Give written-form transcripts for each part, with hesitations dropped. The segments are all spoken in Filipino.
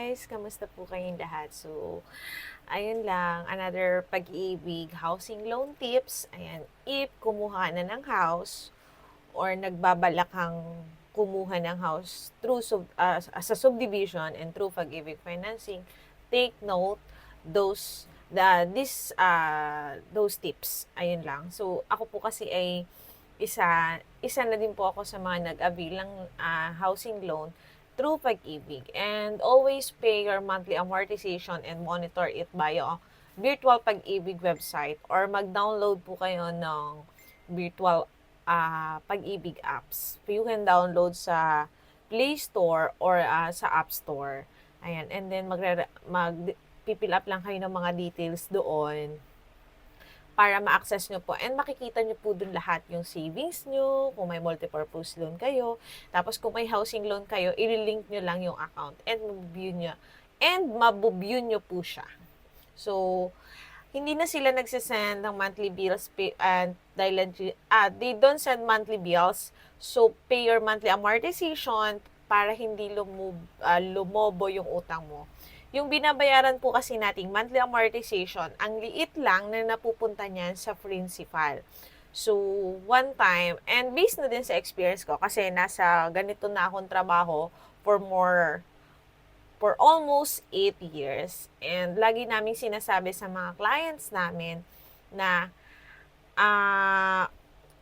guys! Kamusta po kayong lahat? So, ayun lang, another pag-ibig housing loan tips. Ayan, if kumuha na ng house or nagbabalak kang kumuha ng house through sa subdivision and through pag-ibig financing, take note those tips. Ayun lang. So, ako po kasi ay isa na din po ako sa mga nag-avail ng housing loan through Pag-ibig. And always pay your monthly amortization and monitor it via virtual Pag-ibig website or mag-download po kayo ng virtual Pag-ibig apps. You can download sa Play Store or sa App Store. Ayan. And then mag-pipill up lang kayo ng mga details doon para ma-access nyo po. And makikita nyo po dun lahat yung savings nyo, kung may multipurpose loan kayo. Tapos kung may housing loan kayo, i-link nyo lang yung account and mabu-view nyo po siya. So, hindi na sila nagsisend ng monthly bills and they don't send monthly bills. So, pay your monthly amortization para hindi lumobo yung utang mo. Yung binabayaran po kasi nating monthly amortization, ang liit lang na napupunta niyan sa principal. So, one time, and based na din sa experience ko, kasi nasa ganito na akong trabaho for almost 8 years. And lagi namin sinasabi sa mga clients namin na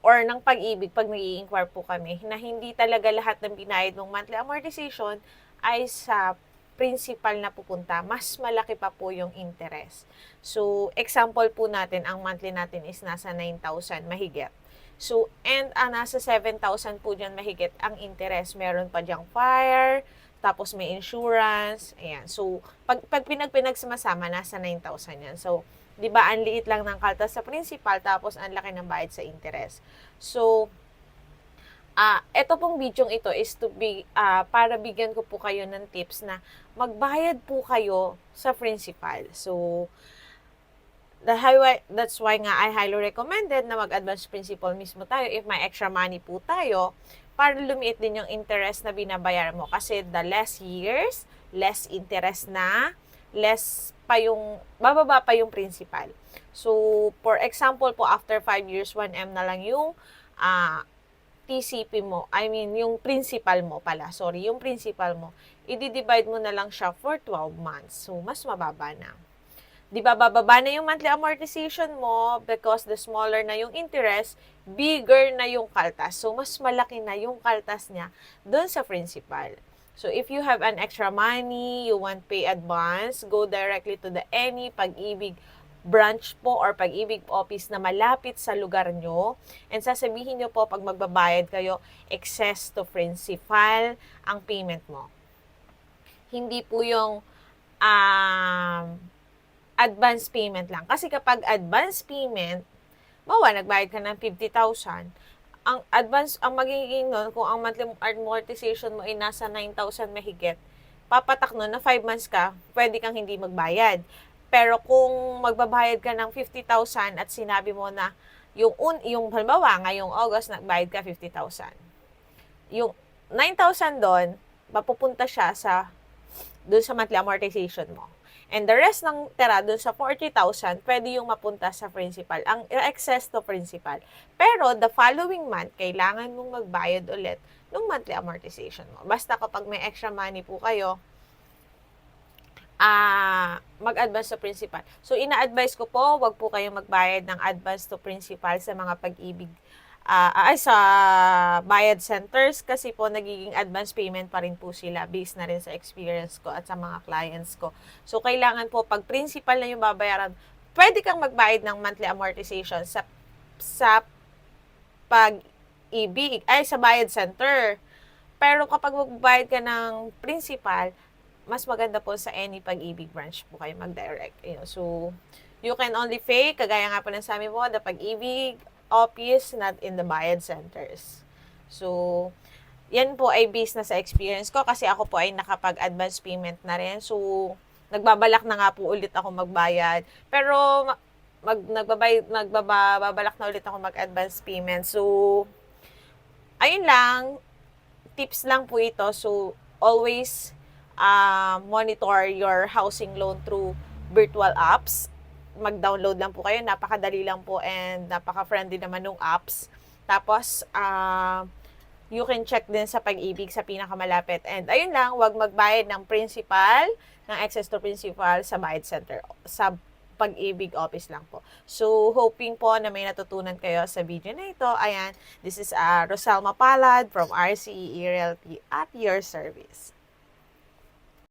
or ng Pag-ibig, pag nag-i-inquire po kami, na hindi talaga lahat ng binayad ng monthly amortization ay sa principal na pupunta, mas malaki pa po yung interest. So, example po natin, ang monthly natin is nasa 9,000 mahigit. So, and nasa 7,000 po dyan mahigit ang interest. Meron pa dyang fire, tapos may insurance, ayan. So, pag pinagsama-sama, nasa 9,000 yan. So, di ba, ang liit lang ng kaltas sa principal, tapos ang laki ng bayad sa interest. So, ito pong video ito is para bigyan ko po kayo ng tips na magbayad po kayo sa principal. So, that's why nga I highly recommended na mag-advance principal mismo tayo if may extra money po tayo para lumiit din yung interest na binabayaran mo. Kasi the less years, less interest na, bababa pa yung principal. So, for example po, after 5 years, 1M na lang yung TCP mo, yung principal mo pala, yung principal mo, i-divide mo na lang siya for 12 months. So, mas mababa na. Di ba, bababa na yung monthly amortization mo because the smaller na yung interest, bigger na yung kaltas. So, mas malaki na yung kaltas niya doon sa principal. So, if you have an extra money, you want pay advance, go directly to any Pag-ibig branch po or Pag-ibig office na malapit sa lugar nyo. And sasabihin nyo po pag magbabayad kayo, excess to principal ang payment mo. Hindi po yung advance payment lang. Kasi kapag advance payment, nagbayad ka ng 50,000, ang magiging nun, kung ang monthly amortization mo ay nasa 9,000 mahigit, papatak nun na 5 months ka, pwede kang hindi magbayad. Pero kung magbabayad ka ng 50,000 at sinabi mo na yung halimbawa, ngayong August, nagbayad ka 50,000. Yung 9,000 doon, mapupunta siya doon sa monthly amortization mo. And the rest ng tira doon sa 40,000, pwede yung mapunta sa principal, ang excess to principal. Pero the following month, kailangan mong magbayad ulit ng monthly amortization mo. Basta kapag may extra money po kayo, mag-advance to principal. So, ina-advise ko po, wag po kayong magbayad ng advance to principal sa mga Pag-ibig, sa bayad centers kasi po nagiging advance payment pa rin po sila based na rin sa experience ko at sa mga clients ko. So, kailangan po, pag principal na yung babayaran, pwede kang magbayad ng monthly amortization sa Pag-ibig, sa bayad center. Pero kapag magbayad ka ng principal, mas maganda po sa any Pag-ibig branch po kayo mag-direct. So, you can only pay, kagaya nga po ng sabi mo, the Pag-ibig office, not in the bayad centers. So, yan po ay based na sa experience ko kasi ako po ay nakapag-advance payment na rin. So, nagbabalak na nga po ulit ako magbayad. Pero, nagbabalak na ulit ako mag-advance payment. So, ayun lang, tips lang po ito. So, always monitor your housing loan through virtual apps. Mag-download lang po kayo, napakadali lang po and napaka-friendly naman ng apps. Tapos, you can check din sa Pag-ibig sa pinakamalapit. And ayun lang, huwag magbayad ng principal, ng excess to principal sa Bayad Center, sa Pag-ibig office lang po. So, hoping po na may natutunan kayo sa video na ito. Ayan, this is Rosalma Palad from RCE Realty at your service.